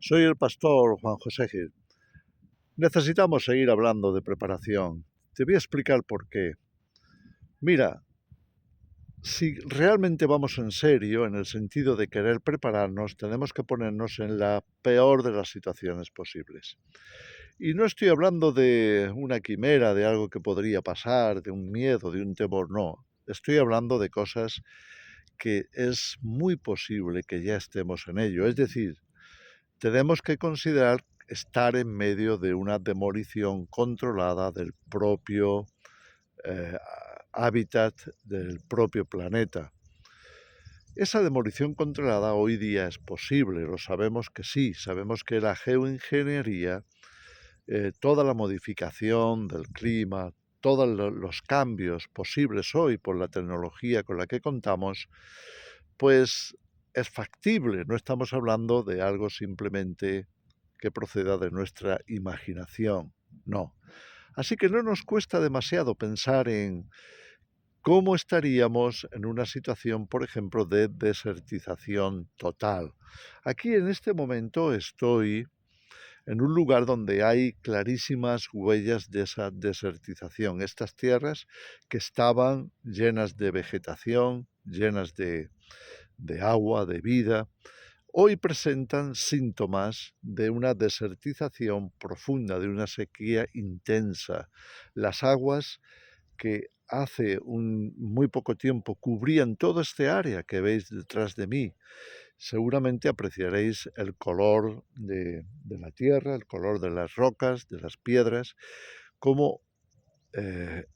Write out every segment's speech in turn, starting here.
Soy el pastor Juan José Gil. Necesitamos seguir hablando de preparación. Te voy a explicar por qué. Mira, si realmente vamos en serio, en el sentido de querer prepararnos, tenemos que ponernos en la peor de las situaciones posibles. Y no estoy hablando de una quimera, de algo que podría pasar, de un miedo, de un temor, no. Estoy hablando de cosas que es muy posible que ya estemos en ello. Es decir, tenemos que considerar estar en medio de una demolición controlada del propio eh, hábitat del propio planeta. Esa demolición controlada hoy día es posible, lo sabemos que sí, sabemos que la geoingeniería, toda la modificación del clima, todos los cambios posibles hoy por la tecnología con la que contamos, pues es factible, no estamos hablando de algo simplemente que proceda de nuestra imaginación, no. Así que no nos cuesta demasiado pensar en cómo estaríamos en una situación, por ejemplo, de desertización total. Aquí en este momento estoy en un lugar donde hay clarísimas huellas de esa desertización. Estas tierras que estaban llenas de vegetación, llenas de agua, de vida, hoy presentan síntomas de una desertización profunda, de una sequía intensa. Las aguas que hace muy poco tiempo cubrían todo este área que veis detrás de mí, seguramente apreciaréis el color de la tierra, el color de las rocas, de las piedras, cómo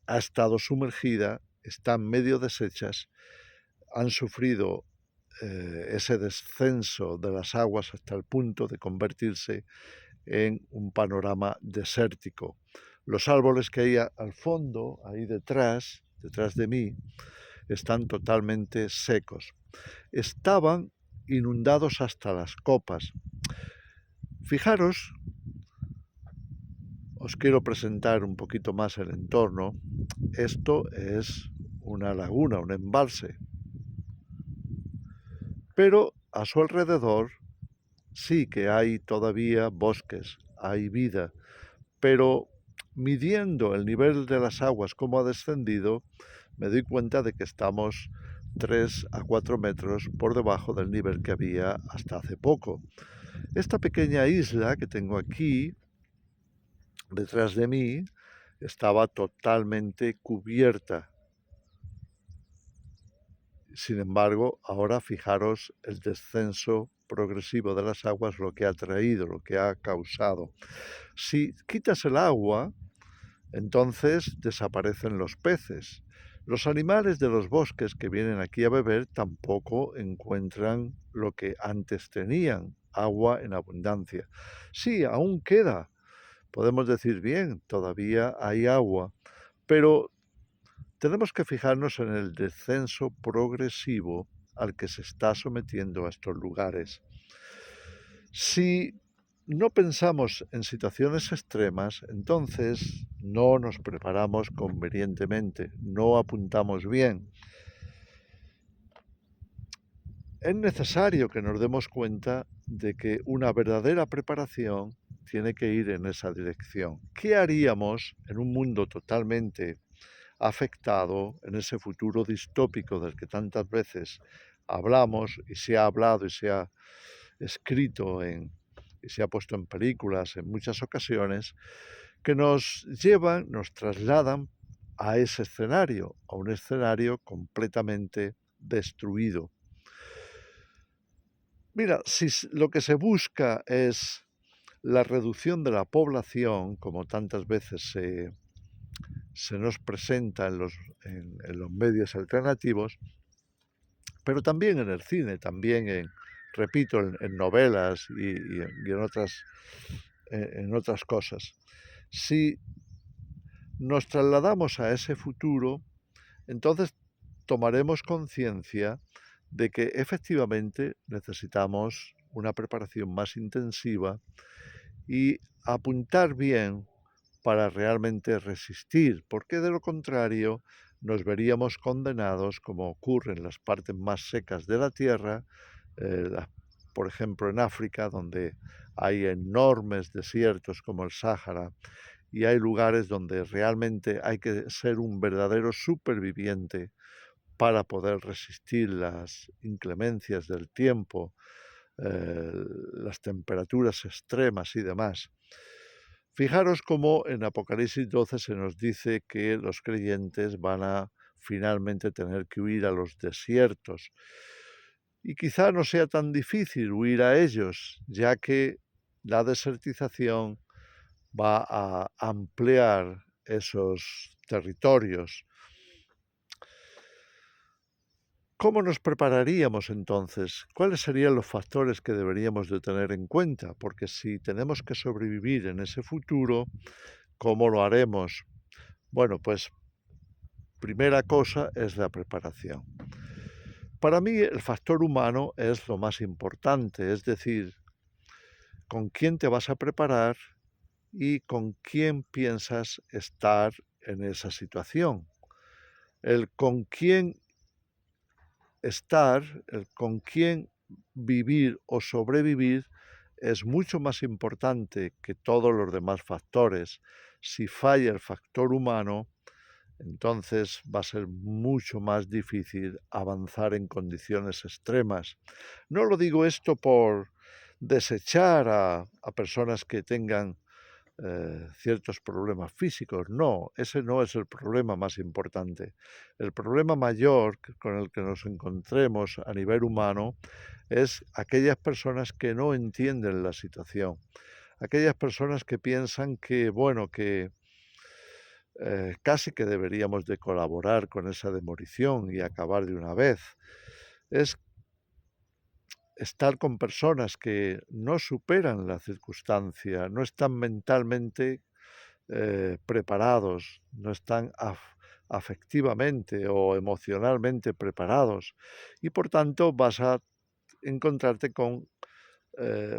ha estado sumergida, están medio deshechas, han sufrido ese descenso de las aguas hasta el punto de convertirse en un panorama desértico. Los árboles que hay al fondo, ahí detrás de mí, están totalmente secos. Estaban inundados hasta las copas. Fijaros, os quiero presentar un poquito más el entorno. Esto es una laguna, un embalse. Pero a su alrededor sí que hay todavía bosques, hay vida, pero midiendo el nivel de las aguas, cómo ha descendido, me doy cuenta de que estamos 3 a 4 metros por debajo del nivel que había hasta hace poco. Esta pequeña isla que tengo aquí, detrás de mí, estaba totalmente cubierta. Sin embargo, ahora fijaros el descenso progresivo de las aguas, lo que ha traído, lo que ha causado. Si quitas el agua, entonces desaparecen los peces. Los animales de los bosques que vienen aquí a beber tampoco encuentran lo que antes tenían, agua en abundancia. Sí, aún queda, podemos decir bien, todavía hay agua, pero tenemos que fijarnos en el descenso progresivo al que se está sometiendo a estos lugares. Si no pensamos en situaciones extremas, entonces no nos preparamos convenientemente, no apuntamos bien. Es necesario que nos demos cuenta de que una verdadera preparación tiene que ir en esa dirección. ¿Qué haríamos en un mundo totalmente afectado, en ese futuro distópico del que tantas veces hablamos y se ha hablado y se ha escrito y se ha puesto en películas en muchas ocasiones, que nos llevan, nos trasladan a ese escenario, a un escenario completamente destruido? Mira, si lo que se busca es la reducción de la población, como tantas veces se nos presenta en los medios alternativos, pero también en el cine, también repito, en novelas y en otras cosas. Si nos trasladamos a ese futuro, entonces tomaremos conciencia de que efectivamente necesitamos una preparación más intensiva y apuntar bien para realmente resistir, porque de lo contrario nos veríamos condenados, como ocurre en las partes más secas de la Tierra, las por ejemplo, en África, donde hay enormes desiertos como el Sáhara, y hay lugares donde realmente hay que ser un verdadero superviviente para poder resistir las inclemencias del tiempo, las temperaturas extremas y demás. Fijaros cómo en Apocalipsis 12 se nos dice que los creyentes van a finalmente tener que huir a los desiertos. Y quizá no sea tan difícil huir a ellos, ya que la desertización va a ampliar esos territorios. ¿Cómo nos prepararíamos entonces? ¿Cuáles serían los factores que deberíamos de tener en cuenta? Porque si tenemos que sobrevivir en ese futuro, ¿cómo lo haremos? Bueno, pues primera cosa es la preparación. Para mí el factor humano es lo más importante, es decir, con quién te vas a preparar y con quién piensas estar en esa situación. El con quién estar, el con quién vivir o sobrevivir es mucho más importante que todos los demás factores. Si falla el factor humano, entonces va a ser mucho más difícil avanzar en condiciones extremas. No lo digo esto por desechar a personas que tengan ciertos problemas físicos. No, ese no es el problema más importante. El problema mayor con el que nos encontremos a nivel humano es aquellas personas que no entienden la situación, aquellas personas que piensan que, bueno, que casi que deberíamos de colaborar con esa demolición y acabar de una vez. Es estar con personas que no superan la circunstancia, no están mentalmente preparados, no están afectivamente o emocionalmente preparados y por tanto vas a encontrarte con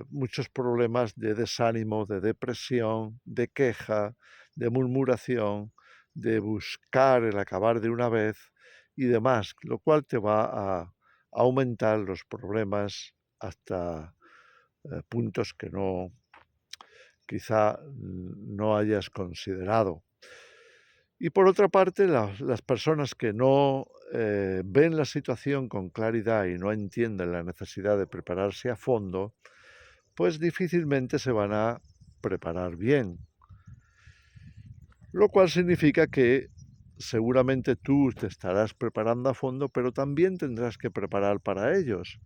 muchos problemas de desánimo, de depresión, de queja, de murmuración, de buscar el acabar de una vez y demás, lo cual te va a aumentar los problemas hasta puntos que no, quizá no hayas considerado. Y por otra parte, las personas que no ven la situación con claridad y no entienden la necesidad de prepararse a fondo, pues difícilmente se van a preparar bien. Lo cual significa que seguramente tú te estarás preparando a fondo, pero también tendrás que preparar para ellos.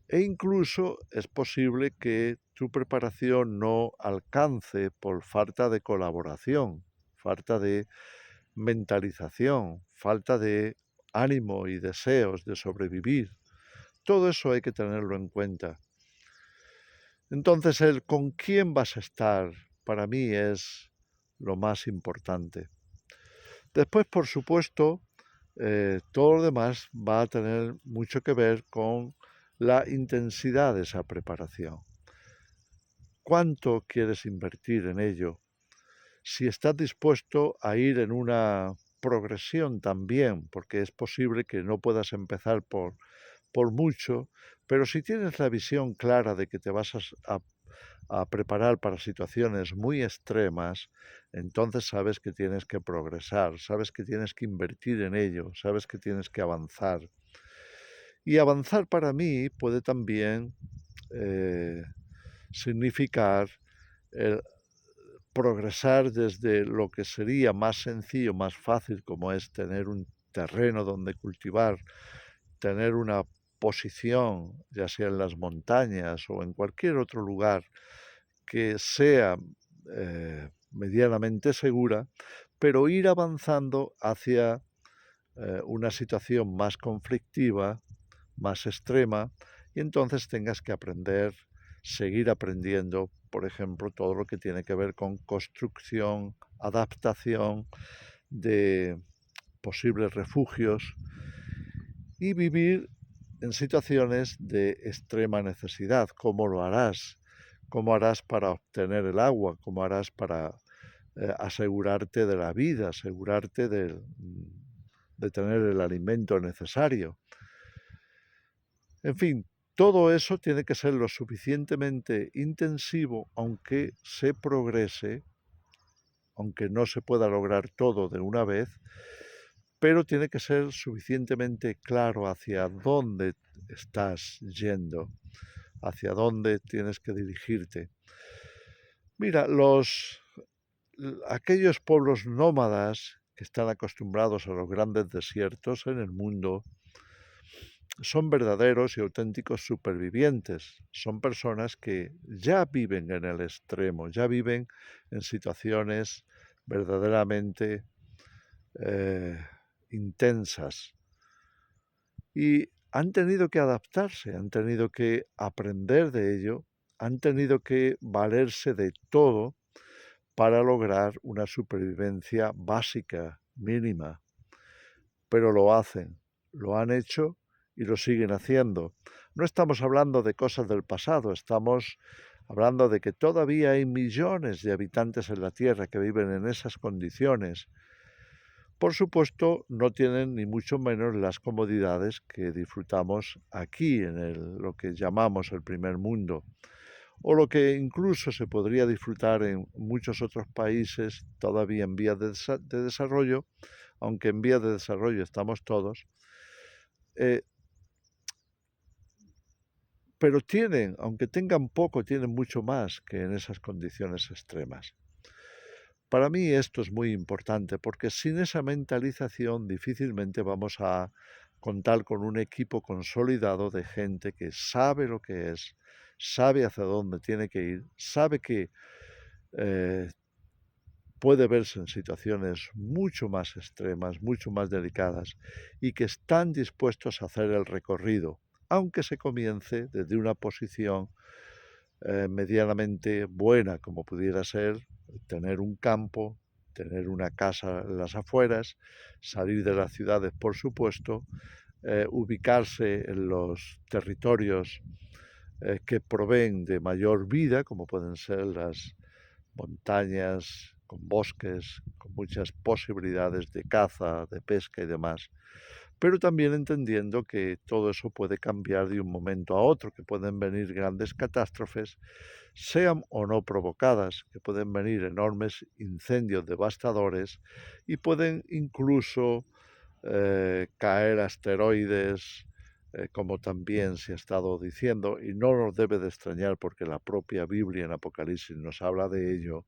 E incluso es posible que tu preparación no alcance por falta de colaboración, falta de mentalización, falta de ánimo y deseos de sobrevivir. Todo eso hay que tenerlo en cuenta. Entonces, el con quién vas a estar para mí es lo más importante. Después, por supuesto, todo lo demás va a tener mucho que ver con la intensidad de esa preparación. ¿Cuánto quieres invertir en ello? Si estás dispuesto a ir en una progresión también, porque es posible que no puedas empezar por mucho, pero si tienes la visión clara de que te vas a preparar para situaciones muy extremas, entonces sabes que tienes que progresar, sabes que tienes que invertir en ello, sabes que tienes que avanzar. Y avanzar para mí puede también significar el progresar desde lo que sería más sencillo, más fácil, como es tener un terreno donde cultivar, tener una posición, ya sea en las montañas o en cualquier otro lugar que sea medianamente segura, pero ir avanzando hacia una situación más conflictiva, más extrema, y entonces tengas que aprender, seguir aprendiendo, por ejemplo, todo lo que tiene que ver con construcción, adaptación de posibles refugios y vivir en situaciones de extrema necesidad. ¿Cómo lo harás? ¿Cómo harás para obtener el agua? ¿Cómo harás para asegurarte de la vida, asegurarte de tener el alimento necesario? En fin, todo eso tiene que ser lo suficientemente intensivo, aunque se progrese, aunque no se pueda lograr todo de una vez, pero tiene que ser suficientemente claro hacia dónde estás yendo, hacia dónde tienes que dirigirte. Mira, aquellos pueblos nómadas que están acostumbrados a los grandes desiertos en el mundo son verdaderos y auténticos supervivientes. Son personas que ya viven en el extremo, ya viven en situaciones verdaderamente eh, intensas y han tenido que adaptarse, han tenido que aprender de ello, han tenido que valerse de todo para lograr una supervivencia básica, mínima, pero lo han hecho y lo siguen haciendo. No estamos hablando de cosas del pasado, estamos hablando de que todavía hay millones de habitantes en la Tierra que viven en esas condiciones. Por supuesto, no tienen ni mucho menos las comodidades que disfrutamos aquí en lo que llamamos el primer mundo, o lo que incluso se podría disfrutar en muchos otros países todavía en vías de desarrollo, aunque en vías de desarrollo estamos todos, eh, pero tienen, aunque tengan poco, tienen mucho más que en esas condiciones extremas. Para mí esto es muy importante porque sin esa mentalización difícilmente vamos a contar con un equipo consolidado de gente que sabe lo que es, sabe hacia dónde tiene que ir, sabe que eh, puede verse en situaciones mucho más extremas, mucho más delicadas y que están dispuestos a hacer el recorrido, aunque se comience desde una posición medianamente buena, como pudiera ser tener un campo, tener una casa en las afueras, salir de las ciudades, por supuesto, ubicarse en los territorios que proveen de mayor vida, como pueden ser las montañas con bosques, con muchas posibilidades de caza, de pesca y demás, pero también entendiendo que todo eso puede cambiar de un momento a otro, que pueden venir grandes catástrofes, sean o no provocadas, que pueden venir enormes incendios devastadores y pueden incluso caer asteroides, como también se ha estado diciendo, y no nos debe de extrañar porque la propia Biblia en Apocalipsis nos habla de ello,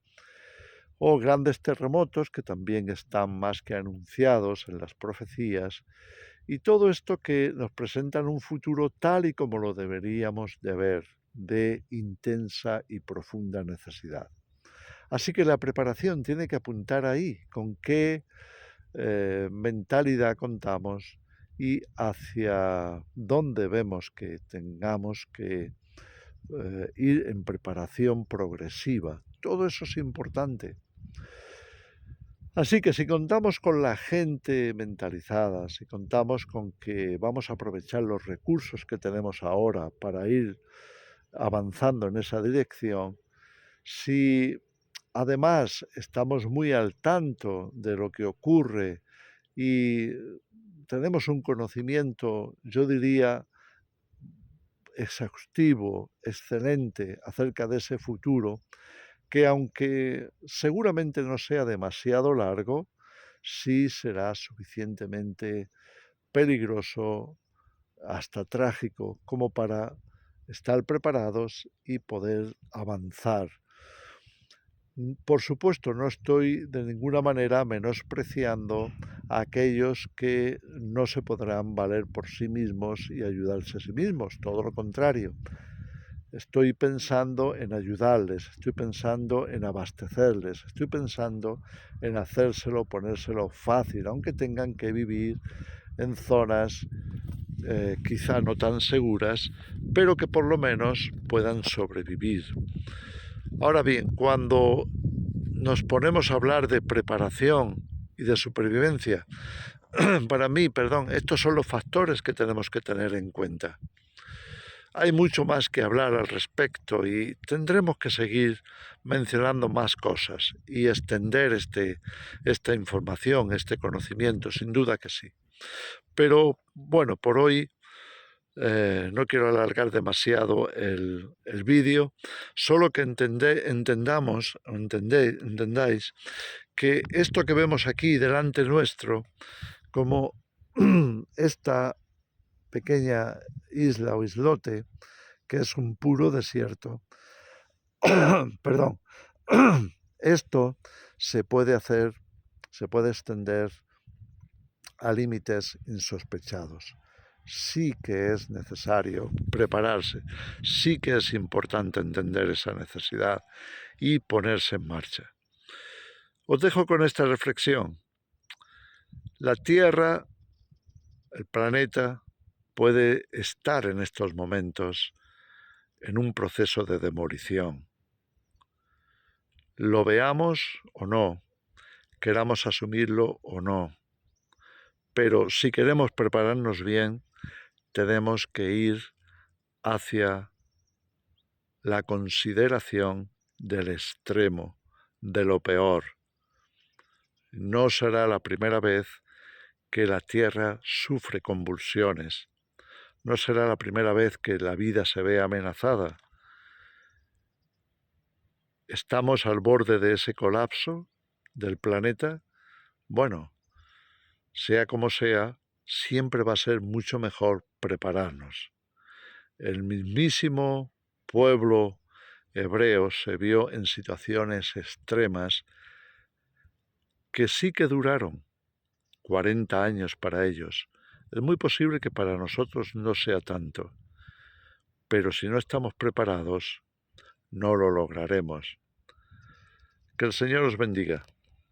o grandes terremotos que también están más que anunciados en las profecías, y todo esto que nos presentan un futuro tal y como lo deberíamos de ver, de intensa y profunda necesidad. Así que la preparación tiene que apuntar ahí, con qué mentalidad contamos y hacia dónde vemos que tengamos que ir en preparación progresiva. Todo eso es importante. Así que si contamos con la gente mentalizada, si contamos con que vamos a aprovechar los recursos que tenemos ahora para ir avanzando en esa dirección, si además estamos muy al tanto de lo que ocurre y tenemos un conocimiento, yo diría, exhaustivo, excelente acerca de ese futuro, que aunque seguramente no sea demasiado largo, sí será suficientemente peligroso, hasta trágico, como para estar preparados y poder avanzar. Por supuesto, no estoy de ninguna manera menospreciando a aquellos que no se podrán valer por sí mismos y ayudarse a sí mismos, todo lo contrario. Estoy pensando en ayudarles, estoy pensando en abastecerles, estoy pensando en hacérselo, ponérselo fácil, aunque tengan que vivir en zonas quizá no tan seguras, pero que por lo menos puedan sobrevivir. Ahora bien, cuando nos ponemos a hablar de preparación y de supervivencia, para mí, estos son los factores que tenemos que tener en cuenta. Hay mucho más que hablar al respecto y tendremos que seguir mencionando más cosas y extender esta información, este conocimiento, sin duda que sí. Pero bueno, por hoy no quiero alargar demasiado el vídeo, solo que entendáis que esto que vemos aquí delante nuestro, como esta pequeña isla o islote, que es un puro desierto, perdón, esto se puede extender a límites insospechados. Sí que es necesario prepararse, sí que es importante entender esa necesidad y ponerse en marcha. Os dejo con esta reflexión. La Tierra, el planeta, puede estar en estos momentos en un proceso de demolición. Lo veamos o no, queramos asumirlo o no, pero si queremos prepararnos bien, tenemos que ir hacia la consideración del extremo, de lo peor. No será la primera vez que la Tierra sufre convulsiones. No será la primera vez que la vida se ve amenazada. ¿Estamos al borde de ese colapso del planeta? Bueno, sea como sea, siempre va a ser mucho mejor prepararnos. El mismísimo pueblo hebreo se vio en situaciones extremas que sí que duraron 40 años para ellos. Es muy posible que para nosotros no sea tanto, pero si no estamos preparados, no lo lograremos. Que el Señor os bendiga.